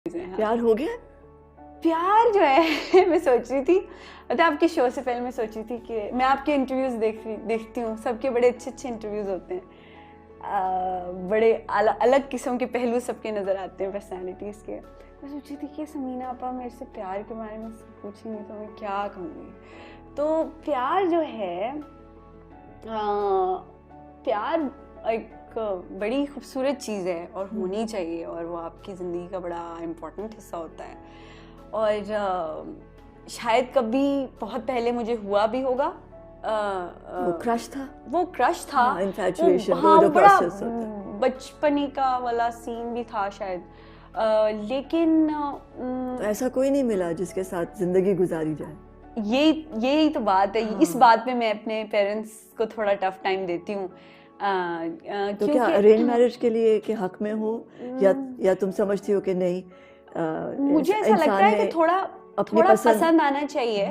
हाँ। प्यार हो गया? प्यार जो है मैं सोच रही थी, मतलब आपके शो से पहले मैं सोच रही थी कि मैं आपके इंटरव्यूज देखती हूँ, सबके बड़े अच्छे इंटरव्यूज होते हैं, बड़े अलग किस्म के पहलू सबके नज़र आते हैं पर्सनालिटीज़ के। मैं सोच रही थी कि समीना आपा मेरे से प्यार के बारे में पूछेंगी तो मैं क्या कहूँगी। तो प्यार जो है, प्यार एक बड़ी खूबसूरत चीज़ है और होनी चाहिए, और वो आपकी ज़िंदगी का बड़ा इम्पोर्टेंट हिस्सा होता है। और शायद कभी बहुत पहले मुझे हुआ भी होगा। वो क्रश था, वो क्रश था, इन्फैचुएशन, हाँ, जो बड़ा प्रोसेस होता है। बचपने का वाला सीन भी था शायद, लेकिन तो ऐसा कोई नहीं मिला जिसके साथ जिंदगी गुजारी जाए। यही तो बात है। हाँ। इस बात पे मैं अपने पेरेंट्स को थोड़ा टफ टाइम देती हूँ। तो क्या अरेंज मैरिज के लिए के हक में हो, या तुम समझती हो कि नहीं, मुझे ऐसा लगता है कि थोड़ा पसंद आना चाहिए।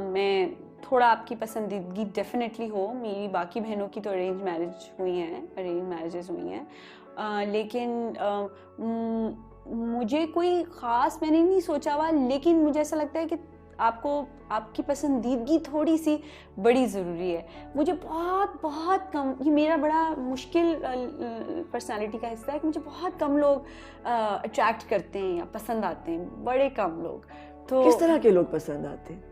मैं थोड़ा आपकी पसंदीदगी डेफिनेटली हो। मेरी बाकी बहनों की तो अरेंज मैरिजेस हुई हैं, लेकिन मुझे कोई ख़ास मैंने नहीं सोचा हुआ, लेकिन मुझे ऐसा लगता है कि आपकी पसंदीदगी थोड़ी सी बड़ी ज़रूरी है। मुझे बहुत कम, ये मेरा बड़ा मुश्किल पर्सनालिटी का हिस्सा है कि मुझे बहुत कम लोग अट्रैक्ट करते हैं या पसंद आते हैं, बड़े कम लोग। तो किस तरह के लोग पसंद आते हैं?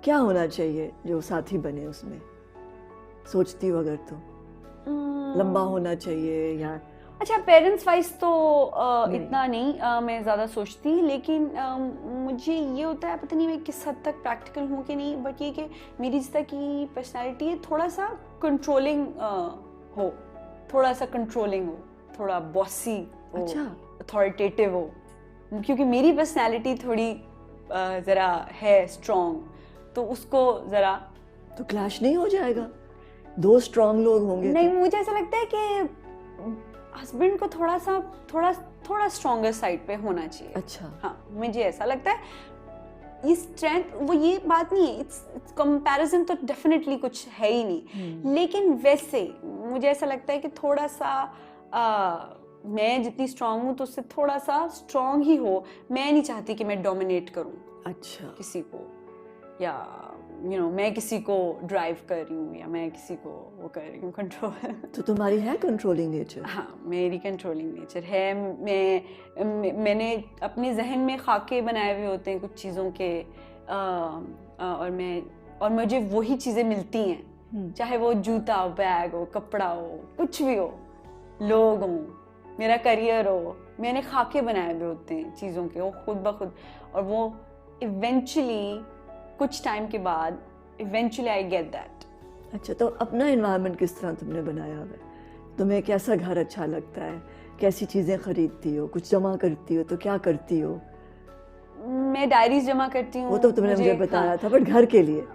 क्या होना चाहिए जो साथी बने उसमें, सोचती हो अगर तो? लंबा होना चाहिए या? अच्छा, पेरेंट्स वाइज तो इतना नहीं मैं ज़्यादा सोचती, लेकिन मुझे ये होता है, पता नहीं मैं किस हद तक प्रैक्टिकल हूँ कि नहीं, बट ये कि मेरी जिस तरह की पर्सनैलिटी है थोड़ा सा कंट्रोलिंग हो, थोड़ा बॉसी हो, अच्छा, अथॉरिटेटिव हो, क्योंकि मेरी पर्सनैलिटी थोड़ी ज़रा है स्ट्रॉन्ग, तो उसको ज़रा तो क्लैश नहीं हो जाएगा? दो स्ट्रॉन्ग लोग होंगे नहीं, तो? मुझे ऐसा लगता है कि हस्बैंड को थोड़ा स्ट्रॉन्गर साइड पे होना चाहिए। अच्छा, हाँ, मुझे ऐसा लगता है। ये स्ट्रेंथ, वो ये बात नहीं है, इट्स कंपैरिजन तो डेफिनेटली कुछ है ही नहीं, लेकिन वैसे मुझे ऐसा लगता है कि थोड़ा सा मैं जितनी स्ट्रांग हूँ तो उससे थोड़ा सा स्ट्रांग ही हो। मैं नहीं चाहती कि मैं डोमिनेट करूँ अच्छा, किसी को, या मैं किसी को ड्राइव कर रही हूँ, या मैं किसी को वो कर रही हूँ कंट्रोल। तो तुम्हारी है कंट्रोलिंग नेचर? हाँ, मेरी कंट्रोलिंग नेचर है। मैंने अपने जहन में खाके बनाए हुए होते हैं कुछ चीज़ों के, और मुझे वही चीज़ें मिलती हैं, चाहे वो जूता हो, बैग हो, कपड़ा हो, कुछ भी हो, लोग हो, मेरा करियर हो, मैंने खाके बनाए हुए होते हैं चीज़ों के, वो खुद ब खुद, और वो इवेंचुअली कुछ टाइम के बाद इवेंचुअली आई गेट दैट। अच्छा, तो अपना एनवायरनमेंट किस तरह तुमने बनाया हुआ है? तुम्हें कैसा घर अच्छा लगता है? कैसी चीज़ें खरीदती हो? कुछ जमा करती हो तो क्या करती हो? मैं डायरीज जमा करती हूँ। वो तो तुमने मुझे बताया हाँ, था, बट घर के लिए?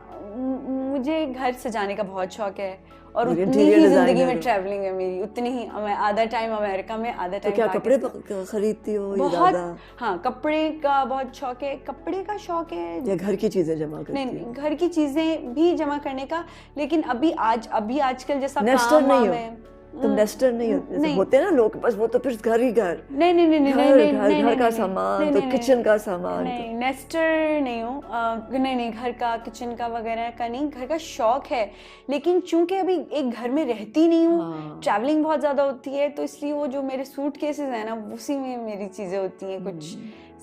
मुझे घर सजाने का बहुत शौक है, और उतनी इंटीरियर ही जिंदगी डिजाइनर में हो। ट्रैवलिंग है मेरी, उतनी ही। मैं आधा टाइम अमेरिका में, आधा तो टाइम क्या कपड़े पाकिस्तान। खरीदती हो या बहुत, ज़्यादा? हाँ, कपड़े का बहुत शौक है, कपड़े का शौक है, या घर की चीज़ें जमा करती हो? नहीं, घर की चीजें भी जमा करने का, लेकिन अभी आजकल जैसा नेस्टर काम नहीं हो है। तुम? नेस्टर नहीं हो? जैसे नहीं, होते हैं ना लोग, बस वो तो फिर घर ही घर, नहीं नहीं नहीं नहीं घर नहीं घर नहीं घर का नहीं सामान, नहीं तो नहीं किचन का सामान, नहीं, नेस्टर नहीं हूँ। नहीं, घर का, किचन का वगैरह का नहीं, घर का शौक है, लेकिन चूंकि अभी एक घर में रहती नहीं हूँ, हाँ। ट्रैवलिंग बहुत ज़्यादा होती है, तो इसलिए वो जो मेरे सूट केसेस हैं ना, उसी में मेरी चीज़ें होती हैं। कुछ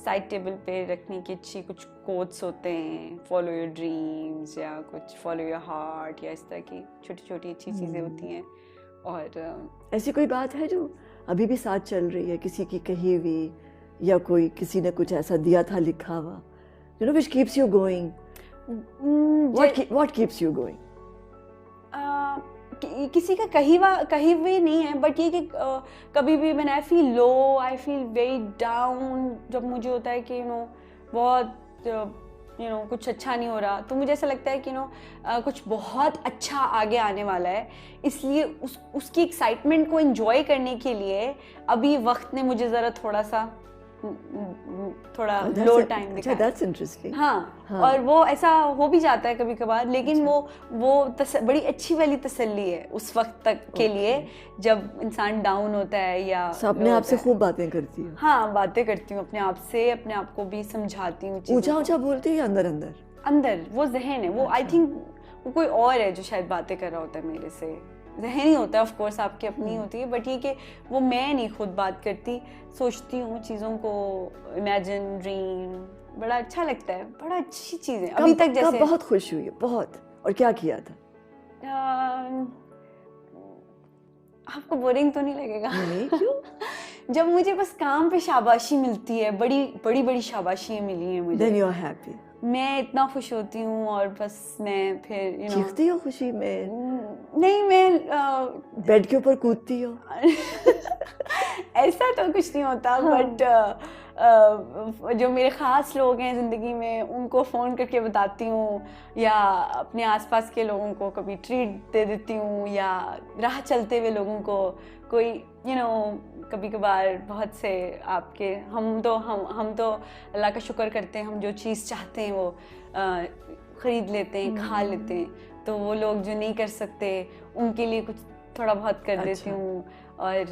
साइड टेबल पे रखने की अच्छी कुछ कोट्स होते हैं, फॉलो योर ड्रीम्स, या कुछ फॉलो योर हार्ट, या इस तरह की छोटी छोटी अच्छी चीज़ें होती हैं। और ऐसी कोई बात है जो अभी भी साथ चल रही है, किसी की कही हुई, या कोई किसी ने कुछ ऐसा दिया था लिखा हुआ, which keeps you going? What keeps you going? किसी का कही हुई नहीं है, बट ये कि कभी भी when I feel low, I feel very down, जब मुझे होता है कि बहुत कुछ अच्छा नहीं हो रहा, तो मुझे ऐसा लगता है कि कुछ बहुत अच्छा आगे आने वाला है, इसलिए उसकी एक्साइटमेंट को एंजॉय करने के लिए अभी वक्त ने मुझे ज़रा थोड़ा सा थोड़ा लो टाइम दिखाया। That's interesting. हाँ, हाँ। और वो ऐसा हो भी जाता है कभी कभार, लेकिन वो बड़ी अच्छी वाली तसल्ली है उस वक्त तक के लिए जब इंसान डाउन होता है या अपने आप से खूब बातें करती है। हाँ, बातें करती हूँ अपने आप से, अपने आप को भी समझाती हूँ। ऊंचा ऊंचा बोलती है या अंदर अंदर? अंदर, वो जहन है, वो आई थिंक वो कोई और है जो शायद बातें कर रहा होता है मेरे से। जहन ही होता है, ऑफ कोर्स आपकी अपनी होती है, बट ये कि वो मैं नहीं खुद बात करती, सोचती हूँ चीज़ों को, इमेजिन, ड्रीम, बड़ा अच्छा लगता है, बड़ा अच्छी चीज़ है। अभी तक जैसे बहुत खुश हुई है बहुत। और क्या किया था? आपको बोरिंग तो नहीं लगेगा? नहीं, क्यों? जब मुझे बस काम पे शाबाशी मिलती है, बड़ी बड़ी बड़ी शाबाशी मिली है मुझे, Then you are happy. मैं इतना खुश होती हूँ और बस मैं फिर चीखती हो खुशी में? नहीं, मैं बेड के ऊपर कूदती हो? ऐसा तो कुछ नहीं होता। हाँ। बट जो मेरे ख़ास लोग हैं ज़िंदगी में उनको फ़ोन करके बताती हूँ, या अपने आसपास के लोगों को कभी ट्रीट दे देती हूँ, या राह चलते हुए लोगों को कोई कभी कभार बहुत से आपके हम तो अल्लाह का शुक्र करते हैं, हम जो चीज़ चाहते हैं वो ख़रीद लेते हैं, खा लेते हैं। तो वो लोग जो नहीं कर सकते उनके लिए कुछ थोड़ा बहुत कर देती हूँ। और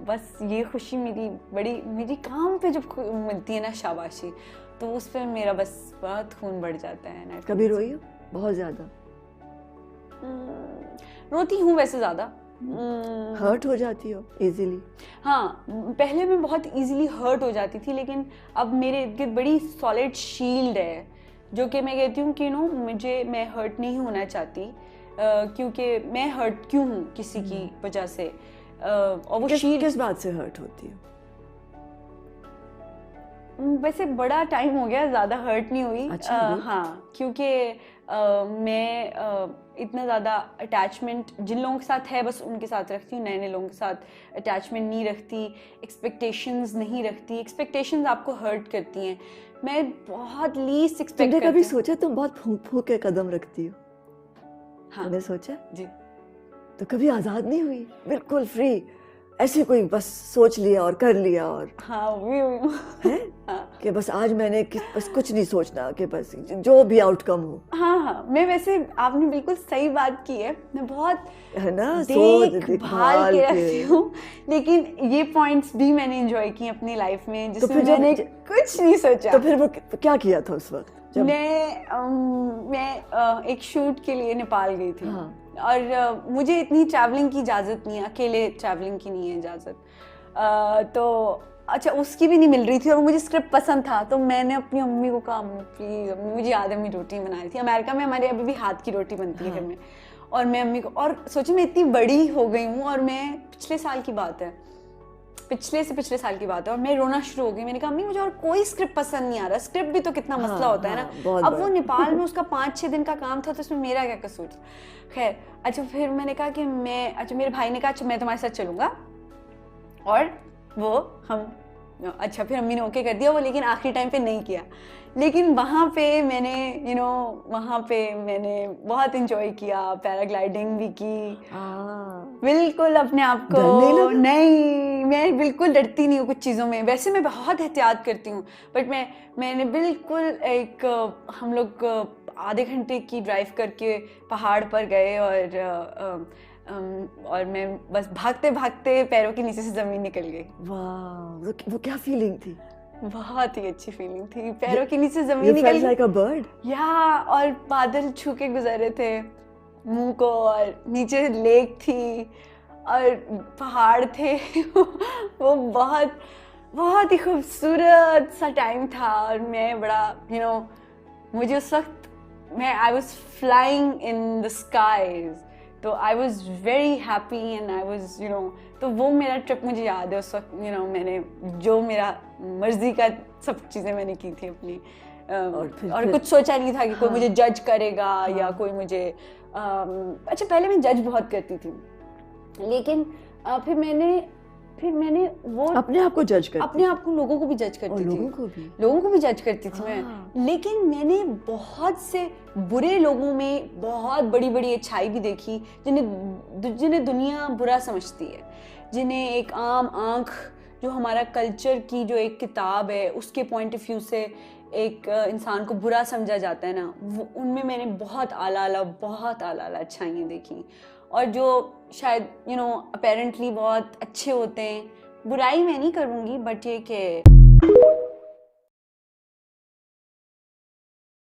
बस ये खुशी मेरी काम पे जब मिलती है ना शाबाशी, तो उस पर मेरा बस बहुत खून बढ़ जाता है ना। कभी रोई हो बहुत ज़्यादा? रोती हूँ वैसे ज़्यादा। हर्ट हो जाती हो इजीली? हाँ, पहले मैं बहुत इजीली हर्ट हो जाती थी, लेकिन अब मेरे इर्द गिर्द बड़ी सॉलिड शील्ड है जो कि मैं कहती हूँ कि मैं हर्ट नहीं होना चाहती, क्योंकि मैं हर्ट क्यों हूँ किसी की वजह से। और वो किस बात से हर्ट होती हो? वैसे बड़ा टाइम हो गया, ज़्यादा हर्ट नहीं हुई। अच्छा, हाँ, क्योंकि मैं इतना ज़्यादा अटैचमेंट जिन लोगों के साथ है बस उनके साथ रखती हूँ, नए नए लोगों के साथ अटैचमेंट नहीं रखती, एक्सपेक्टेशंस नहीं रखती। एक्सपेक्टेशंस आपको हर्ट करती हैं। मैं बहुत लीस्ट एक्सपेक्ट करती हूँ। कभी सोचा तुम बहुत फूंक के कदम रखती हो? हाँ, तुमने सोचा? जी। तो कभी आज़ाद नहीं हुई, बिल्कुल फ्री, ऐसे कोई बस सोच लिया और कर लिया? और हाँ, हुई है कि बस आज मैंने बस कुछ नहीं सोचना, कि बस जो भी आउटकम हो। हाँ, मैं वैसे आपने बिल्कुल सही बात की है, मैं बहुत है ना देखभाल के रखती हूँ, लेकिन ये पॉइंट्स भी मैंने एंजॉय की अपनी लाइफ में जिसमें मैंने कुछ नहीं सोचा। तो फिर वो क्या किया था उस वक्त? मैं एक शूट के लिए नेपाल गई थी। हाँ। और मुझे इतनी ट्रैवलिंग की इजाज़त नहीं है, अकेले ट्रैवलिंग की नहीं है इजाज़त। तो अच्छा, उसकी भी नहीं मिल रही थी और मुझे स्क्रिप्ट पसंद था, तो मैंने अपनी अम्मी को कहा, प्लीज़ अम्मी, मुझे याद है अम्मी रोटी बनाई थी। अमेरिका में हमारे अभी भी हाथ की रोटी बनती है घर में। और मैं अम्मी को, और सोची मैं इतनी बड़ी हो गई हूँ, और मैं पिछले साल की बात है, पिछले साल की बात है, और मैं रोना शुरू हो गई। मैंने कहा अम्मी मुझे और कोई स्क्रिप्ट पसंद नहीं आ रहा। स्क्रिप्ट भी तो कितना मसला होता है ना। अब वो नेपाल में उसका 5-6 दिन का काम था, तो उसमें मेरा क्या कसूर था? खैर, अच्छा, फिर मैंने कहा कि मेरे भाई ने कहा अच्छा मैं तुम्हारे साथ चलूँगा, और वो हम अच्छा, फिर अम्मी ने ओके कर दिया वो, लेकिन आखिरी टाइम पे नहीं किया। लेकिन वहाँ पे मैंने वहाँ पे मैंने बहुत इंजॉय किया, पैराग्लाइडिंग भी की। बिल्कुल अपने आप को नहीं, मैं बिल्कुल डरती नहीं हूँ कुछ चीज़ों में। वैसे मैं बहुत एहतियात करती हूँ, बट मैंने बिल्कुल हम लोग आधे घंटे की ड्राइव करके पहाड़ पर गए, और मैं बस भागते भागते पैरों के नीचे से ज़मीन निकल गई। वाह, वो क्या फीलिंग थी? बहुत ही अच्छी फीलिंग थी, पैरों के नीचे ज़मीन निकल गई। like a bird? या, और बादल छू के गुजरे थे मुंह को, और नीचे लेक थी और पहाड़ थे। वो बहुत बहुत ही खूबसूरत सा टाइम था। और मैं बड़ा मुझे उस वक्त I was flying in the skies, तो I was very happy and I was तो वो मेरा ट्रिप मुझे याद है। उस वक्त मैंने जो मेरा मर्जी का सब चीज़ें मैंने की थी अपनी, और कुछ सोचा नहीं था कि कोई मुझे जज करेगा या कोई मुझे अच्छा, पहले मैं जज बहुत करती थी, लेकिन फिर मैंने वो अपने आप को जज करती, अपने आप को, लोगों को भी जज करती थी, लोगों को भी जज करती थी मैं। लेकिन मैंने बहुत से बुरे लोगों में बहुत बड़ी बड़ी अच्छाई भी देखी, जिन्हें दुनिया बुरा समझती है, जिन्हें एक आम आंख जो हमारा कल्चर की जो एक किताब है उसके पॉइंट ऑफ व्यू से एक इंसान को बुरा समझा जाता है ना, वो उनमें मैंने बहुत बहुत आला अच्छाइयाँ देखी। और जो शायद अपेरेंटली बहुत अच्छे होते हैं, बुराई मैं नहीं करूँगी, बट ये कि